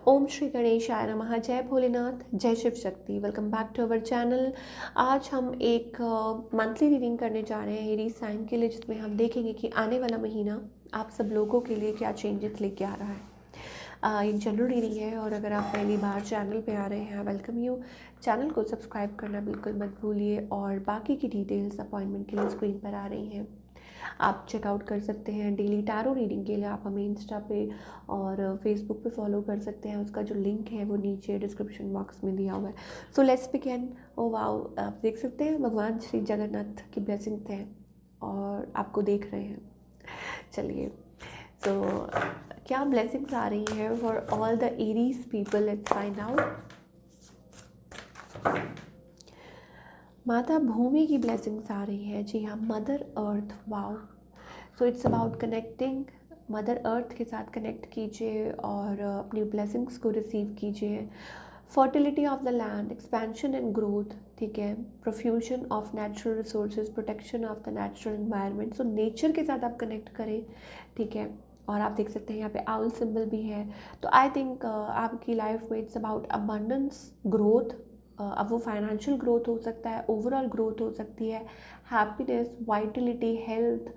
ओम श्री गणेशाय नमः। जय भोलेनाथ, जय Shiv Shakti. Welcome back to our channel. आज हम एक मंथली रीडिंग करने जा रहे हैं एरीज साइन के लिए, जिसमें हम देखेंगे कि आने वाला महीना आप सब लोगों के लिए क्या चेंजेस लेके आ रहा है। ये जनरल रीडिंग है और अगर आप पहली बार चैनल पे आ रहे हैं, वेलकम यू। चैनल को सब्सक्राइब करना बिल्कुल मत भूलिए और बाकी की डिटेल्स अपॉइंटमेंट के लिए स्क्रीन पर आ रही हैं, आप चेकआउट कर सकते हैं। डेली टैरो रीडिंग के लिए आप हमें इंस्टा पे और फेसबुक पे फॉलो कर सकते हैं। उसका जो लिंक है वो नीचे डिस्क्रिप्शन बॉक्स में दिया हुआ है। So let's begin. Oh wow, आप देख सकते हैं भगवान श्री जगन्नाथ की ब्लेसिंग्स हैं और आपको देख रहे हैं। चलिए, सो क्या ब्लेसिंग्स आ रही हैं for all the Aries people, let's find out. माता भूमि की ब्लेसिंग्स आ रही है। जी हाँ, mother earth. Wow, so it's about connecting. Mother earth के साथ कनेक्ट कीजिए और अपनी ब्लेसिंग्स को रिसीव कीजिए। Fertility of the land, expansion and growth, ठीक है। Profusion of natural resources, protection of the natural environment. So nature के साथ आप कनेक्ट करें, ठीक है। और आप देख सकते हैं यहाँ पे आउल सिंबल भी है। तो आई थिंक आपकी लाइफ में इट्स अबाउट अबंडेंस, ग्रोथ। अब वो फाइनेंशियल ग्रोथ हो सकता है, ओवरऑल ग्रोथ हो सकती है, happiness, Vitality, health,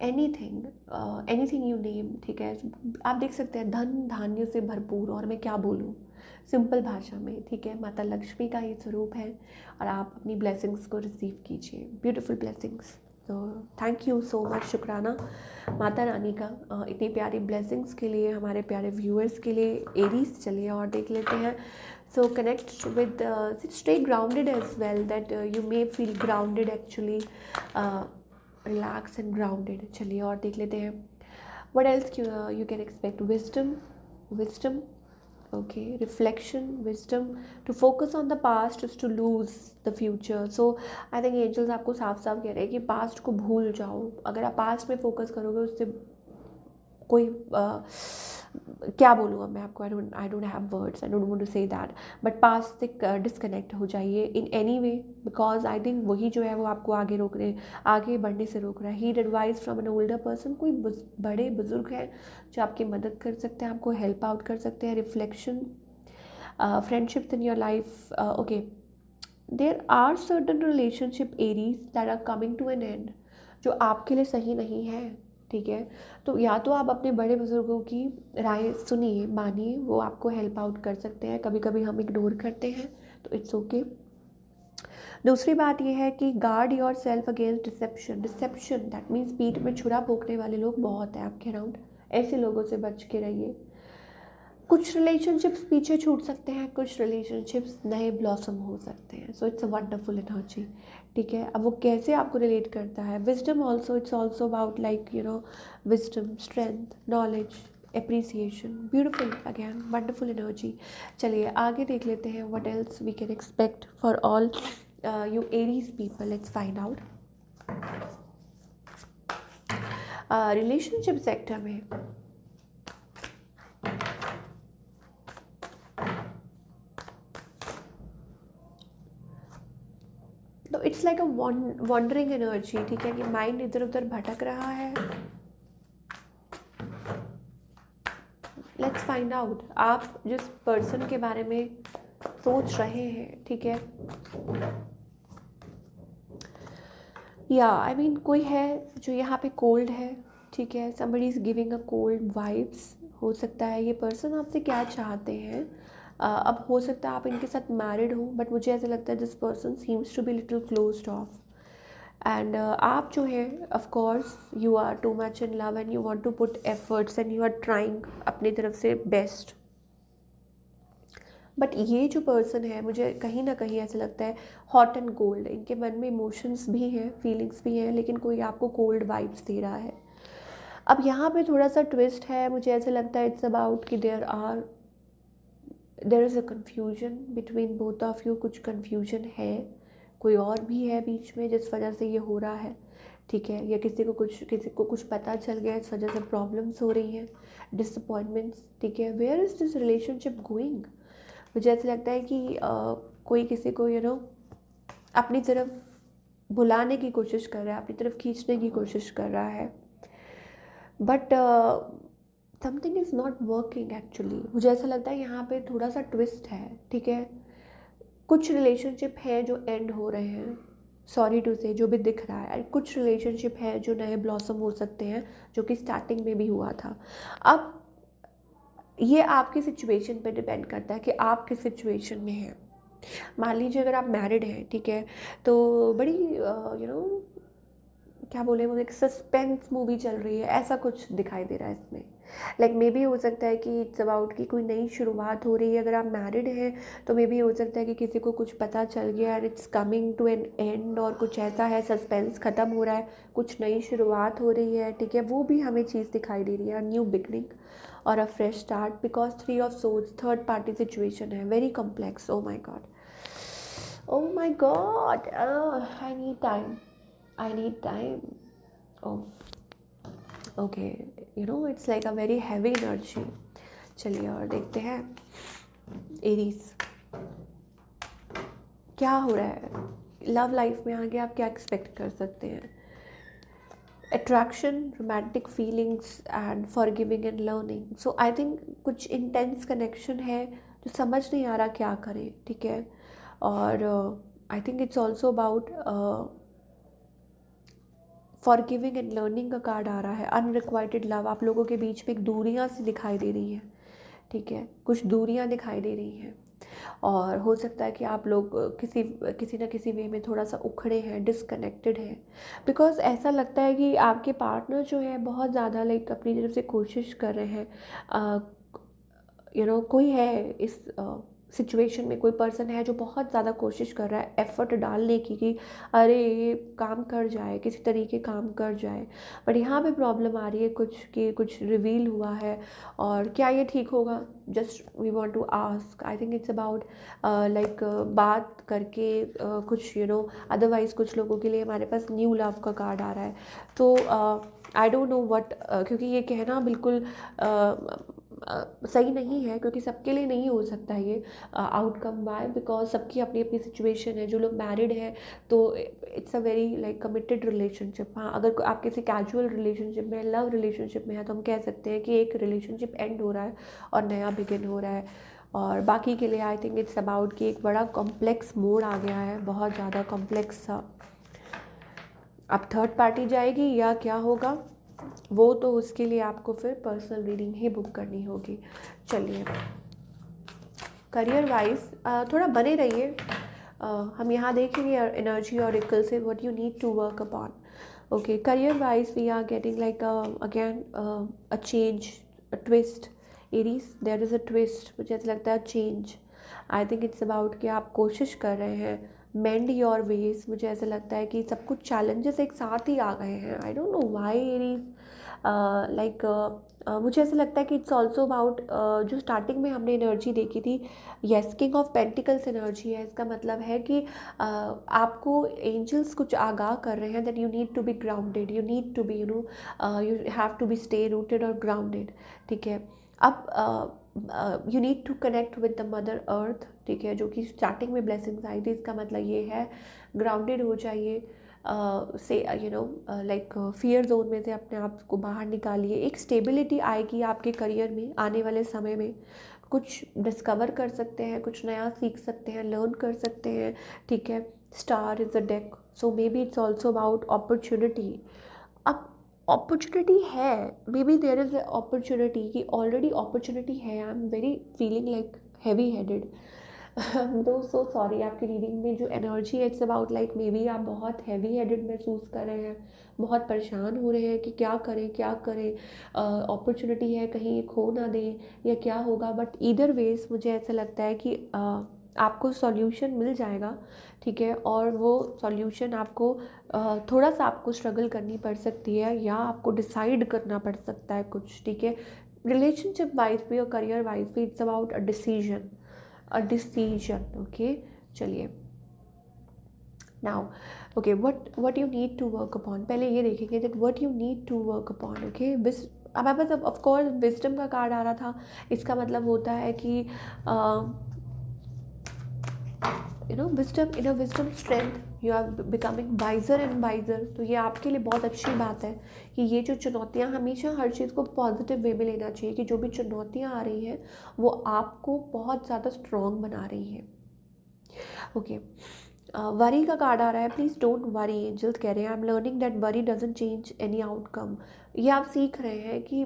anything you name, ठीक है। आप देख सकते हैं धन धान्य से भरपूर, और मैं क्या बोलूँ सिंपल भाषा में, ठीक है। माता लक्ष्मी का ये स्वरूप है और आप अपनी ब्लेसिंग्स को रिसीव कीजिए, ब्यूटीफुल ब्लेसिंग्स। तो थैंक यू सो मच, शुक्राना माता रानी का इतनी प्यारी ब्लेसिंग्स के लिए, हमारे प्यारे व्यूअर्स के लिए। एरीज, चलिए और देख लेते हैं। So connect with, stay grounded as well, that you may feel grounded actually, relax and grounded. चलिए और देख लेते हैं what else you can expect. Wisdom, okay. Reflection, wisdom. To focus on the past is to lose the future. So I think angels आपको साफ साफ कह रहे हैं कि पास्ट को भूल जाओ। अगर आप पास्ट में फोकस करोगे, उससे कोई क्या बोलूँ अब मैं आपको, I don't have words, I don't want to say that, but past से डिस्कनेक्ट हो जाइए in any way, because I think वही जो है वो आपको आगे बढ़ने से रोक रहा है। Heed advice from an older person, कोई बड़े बुजुर्ग हैं जो आपकी मदद कर सकते हैं, आपको हेल्प आउट कर सकते हैं। Reflection, friendships in your life, okay. There are certain relationship Aries that are coming to an end, जो आपके लिए सही नहीं है, ठीक है। तो या तो आप अपने बड़े बुजुर्गों की राय सुनिए, मानिए, वो आपको हेल्प आउट कर सकते हैं। कभी कभी हम इग्नोर करते हैं, तो इट्स ओके। दूसरी बात यह है कि guard yourself against deception, that means पीठ में छुरा भोंकने वाले लोग बहुत हैं आपके अराउंड, ऐसे लोगों से बच के रहिए। कुछ रिलेशनशिप्स पीछे छूट सकते हैं, कुछ रिलेशनशिप्स नए ब्लॉसम हो सकते हैं। So it's a wonderful energy, ठीक है। अब वो कैसे आपको रिलेट करता है। Wisdom also, it's also about like wisdom, strength, knowledge, appreciation, beautiful, again wonderful energy. चलिए आगे देख लेते हैं what else we can expect for all you Aries people. Let's find out. Relationship sector में तो it's like a wandering energy, ठीक है, कि माइंड इधर उधर भटक रहा है। लेट्स फाइंड आउट आप जिस पर्सन के बारे में सोच रहे हैं, ठीक है, या आई मीन कोई है जो यहाँ पे कोल्ड है, ठीक है। Somebody is giving a cold vibes. हो सकता है ये पर्सन आपसे क्या चाहते हैं। अब हो सकता है आप इनके साथ मैरिड हो, बट मुझे ऐसा लगता है this person seems to be little closed off. And आप जो है, of course you are too much in love and you want to put efforts and you are trying अपनी तरफ से बेस्ट। बट ये जो पर्सन है, मुझे कहीं ना कहीं ऐसा लगता है हॉट एंड कोल्ड, इनके मन में इमोशंस भी हैं, फीलिंग्स भी हैं, लेकिन कोई आपको कोल्ड वाइब्स दे रहा है। अब यहाँ पे थोड़ा सा ट्विस्ट है, मुझे ऐसा लगता है इट्स अबाउट कि there is a confusion between both of you. कुछ कन्फ्यूजन है, कोई और भी है बीच में जिस वजह से ये हो रहा है, ठीक है। या किसी को कुछ पता चल गया, इस वजह से प्रॉब्लम्स हो रही हैं, डिसअपॉइंटमेंट्स, ठीक है। Where is this relationship going. मुझे ऐसा लगता है कि कोई किसी को अपनी तरफ बुलाने की कोशिश कर रहा है, अपनी तरफ खींचने की कोशिश कर रहा है, but something is not working actually. मुझे ऐसा लगता है यहाँ पे थोड़ा सा ट्विस्ट है, ठीक है। कुछ रिलेशनशिप है जो एंड हो रहे हैं, सॉरी टू से, जो भी दिख रहा है। कुछ रिलेशनशिप है जो नए ब्लॉसम हो सकते हैं, जो कि स्टार्टिंग में भी हुआ था। अब ये आपकी सिचुएशन पे डिपेंड करता है कि आप किस सिचुएशन में हैं। मान लीजिए अगर आप मैरिड हैं, ठीक है, तो बड़ी क्या बोले, वो एक सस्पेंस मूवी चल रही है, ऐसा कुछ दिखाई दे रहा है इसमें। लाइक मे बी हो सकता है कि इट्स अबाउट कि कोई नई शुरुआत हो रही है। अगर आप मैरिड हैं तो मे बी हो सकता है कि किसी को कुछ पता चल गया and it's coming to an end, और कुछ ऐसा है, सस्पेंस ख़त्म हो रहा है, कुछ नई शुरुआत हो रही है, ठीक है। वो भी हमें चीज़ दिखाई दे रही है, न्यू बिगनिंग और a fresh start, because 3 of swords third party situation है, very complex. Oh my God, oh my God, I need time, I need time. Oh, okay. It's like a very heavy energy. चलिए और देखते हैं Aries क्या हो रहा है love life में आगे, आप क्या एक्सपेक्ट कर सकते हैं। Attraction, romantic feelings and forgiving and learning. So I think कुछ इंटेंस कनेक्शन है जो समझ नहीं आ रहा क्या करें, ठीक है। और आई think it's also about forgiving and learning का कार्ड आ रहा है। अनरिक्वाइटेड लव, आप लोगों के बीच में एक दूरियां सी दिखाई दे रही हैं, ठीक है, कुछ दूरियां दिखाई दे रही हैं। और हो सकता है कि आप लोग किसी ना किसी वे में थोड़ा सा उखड़े हैं, डिसकनेक्टेड हैं, बिकॉज ऐसा लगता है कि आपके पार्टनर जो है बहुत ज़्यादा लाइक अपनी तरफ से कोशिश कर रहे हैं। कोई है इस सिचुएशन में, कोई पर्सन है जो बहुत ज़्यादा कोशिश कर रहा है एफर्ट डालने की कि अरे ये काम कर जाए, किसी तरीके काम कर जाए। बट यहाँ पे प्रॉब्लम आ रही है कुछ कि कुछ रिवील हुआ है, और क्या ये ठीक होगा। Just we want to ask, I think it's about like बात करके कुछ अदरवाइज़ कुछ लोगों के लिए हमारे पास न्यू लव का कार्ड आ रहा है। तो आई डोंट नो व्हाट, क्योंकि ये कहना बिल्कुल सही नहीं है, क्योंकि सबके लिए नहीं हो सकता ये आउटकम। वाई, बिकॉज सबकी अपनी अपनी सिचुएशन है। जो लोग मैरिड हैं तो it's a very like committed relationship. हाँ, अगर आप किसी कैजुअल रिलेशनशिप में, लव रिलेशनशिप में है, तो हम कह सकते हैं कि एक रिलेशनशिप एंड हो रहा है और नया बिगिन हो रहा है। और बाकी के लिए आई थिंक इट्स अबाउट कि एक बड़ा कॉम्प्लेक्स मोड आ गया है, बहुत ज़्यादा कॉम्प्लेक्स सा। अब थर्ड पार्टी जाएगी या क्या होगा, वो तो उसके लिए आपको फिर पर्सनल रीडिंग ही बुक करनी होगी। चलिए, करियर वाइज थोड़ा बने रहिए। हम यहाँ देखेंगे एनर्जी और इक्वल से what you need to work upon. Okay, career wise we are getting like again a change, a twist. Aries, there is a twist. मुझे ऐसा लगता है change. I think it's about कि आप कोशिश कर रहे हैं मेंड योर वेज। मुझे ऐसा लगता है कि सब कुछ चैलेंजेस एक साथ ही आ गए हैं। I don't know why Aries, like मुझे ऐसा लगता है कि इट्स ऑल्सो अबाउट जो स्टार्टिंग में हमने एनर्जी देखी थी, yes, king of pentacles energy है। इसका मतलब है कि आपको एंजल्स कुछ आगाह कर रहे हैं that you need to be grounded, you need to be you have to be stay rooted और ग्राउंडेड, ठीक है। अब you need to connect with the mother earth, ठीक है, जो कि स्टार्टिंग में ब्लेसिंग्स आई थी। इसका मतलब ये है ग्राउंडेड हो जाइए, से लाइक फियर जोन में से अपने आप को बाहर निकालिए। एक स्टेबिलिटी आएगी आपके करियर में आने वाले समय में। कुछ डिस्कवर कर सकते हैं, कुछ नया सीख सकते हैं, लर्न कर सकते हैं, ठीक है। Star is a deck, so maybe it's also about opportunity. अब अपॉर्चुनिटी है, maybe there is opportunity, कि ऑलरेडी अपॉर्चुनिटी है। I am very feeling like heavy headed. तो सो सॉरी, आपकी रीडिंग में जो एनर्जी है it's about like maybe आप बहुत हैवी हेडेड महसूस कर रहे हैं, बहुत परेशान हो रहे हैं कि क्या करें क्या करें, अपॉर्चुनिटी है, कहीं ये खो ना दें या क्या होगा। बट ईदर वेज मुझे ऐसा लगता है कि आपको सॉल्यूशन मिल जाएगा, ठीक है। और वो सॉल्यूशन आपको थोड़ा सा आपको स्ट्रगल करनी पड़ सकती है, या आपको डिसाइड करना पड़ सकता है कुछ, ठीक है। रिलेशनशिप वाइज भी और करियर वाइज भी it's about a decision, okay. चलिए, now okay, what you need to work upon. पहले ये देखेंगे that what you need to work upon, okay. हमारे पास ऑफकोर्स विजडम का कार्ड आ रहा था। इसका मतलब होता है कि wisdom, inner wisdom, strength, you are becoming wiser and wiser. तो ये आपके लिए बहुत अच्छी बात है कि ये जो चुनौतियाँ, हमेशा हर चीज़ को पॉजिटिव वे में लेना चाहिए कि जो भी चुनौतियाँ आ रही हैं वो आपको बहुत ज़्यादा स्ट्रॉन्ग बना रही हैं। ओके, वरी का कार्ड आ रहा है, प्लीज़ डोंट वरी। एंजल्स कह रहे हैं I am learning that worry doesn't change any outcome. ये आप सीख रहे हैं कि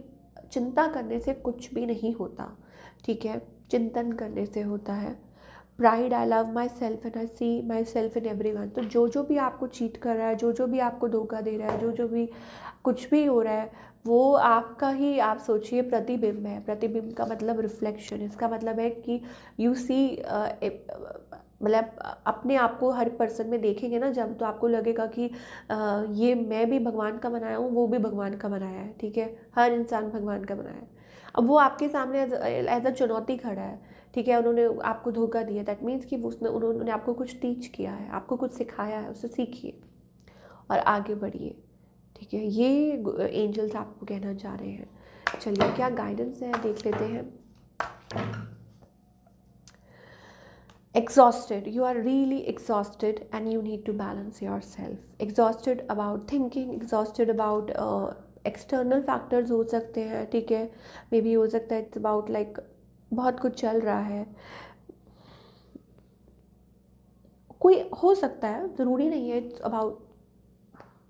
चिंता करने से कुछ भी नहीं होता, ठीक है, चिंतन करने से होता है। Pride, I love myself and I see myself in everyone. तो जो भी आपको चीट कर रहा है, जो भी आपको धोखा दे रहा है, जो भी कुछ भी हो रहा है, वो आपका ही, आप सोचिए, प्रतिबिंब है। प्रतिबिंब का मतलब रिफ्लेक्शन। इसका मतलब है कि यू सी, मतलब अपने आप को हर पर्सन में देखेंगे ना जब, तो आपको लगेगा कि ये मैं भी भगवान का बनाया हूँ, वो भी भगवान का बनाया है, ठीक है, हर इंसान भगवान का बनाया है। अब वो आपके सामने एज अ चुनौती खड़ा है, ठीक है, उन्होंने आपको धोखा दिया, दैट मीन्स कि उसने उन्होंने आपको कुछ टीच किया है, आपको कुछ सिखाया है, उससे सीखिए और आगे बढ़िए, ठीक है। ये एंजल्स आपको कहना चाह रहे हैं। चलिए क्या गाइडेंस है देख लेते हैं। Exhausted, you are really exhausted and you need to balance yourself. Exhausted about thinking, exhausted about external factors हो सकते हैं, ठीक है, मे बी हो सकता है it's about like बहुत कुछ चल रहा है, कोई हो सकता है, ज़रूरी नहीं है, it's about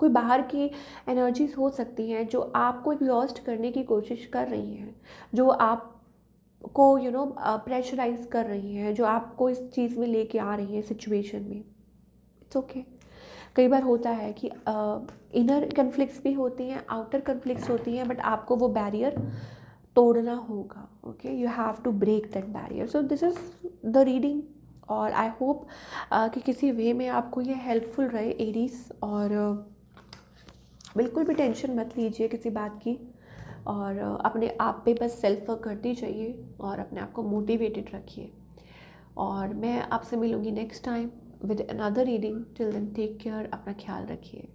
कोई बाहर की एनर्जीज हो सकती हैं जो आपको एग्जॉस्ट करने की कोशिश कर रही हैं, जो आप को प्रेशराइज कर रही हैं, जो आपको इस चीज़ में लेके आ रही है सिचुएशन में। It's okay. कई बार होता है कि इनर कन्फ्लिक्ट्स भी होती हैं, आउटर कन्फ्लिक्ट्स होती हैं, बट आपको वो बैरियर तोड़ना होगा। Okay, you have to break that barrier. So this is the reading, और आई होप कि किसी वे में आपको ये हेल्पफुल रहे एरीज। और बिल्कुल भी टेंशन मत लीजिए किसी बात की, और अपने आप पे बस सेल्फ वर्क करती जाइए और अपने आप को मोटिवेटेड रखिए। और मैं आपसे मिलूँगी next time with another reading. Till then take care, अपना ख्याल रखिए।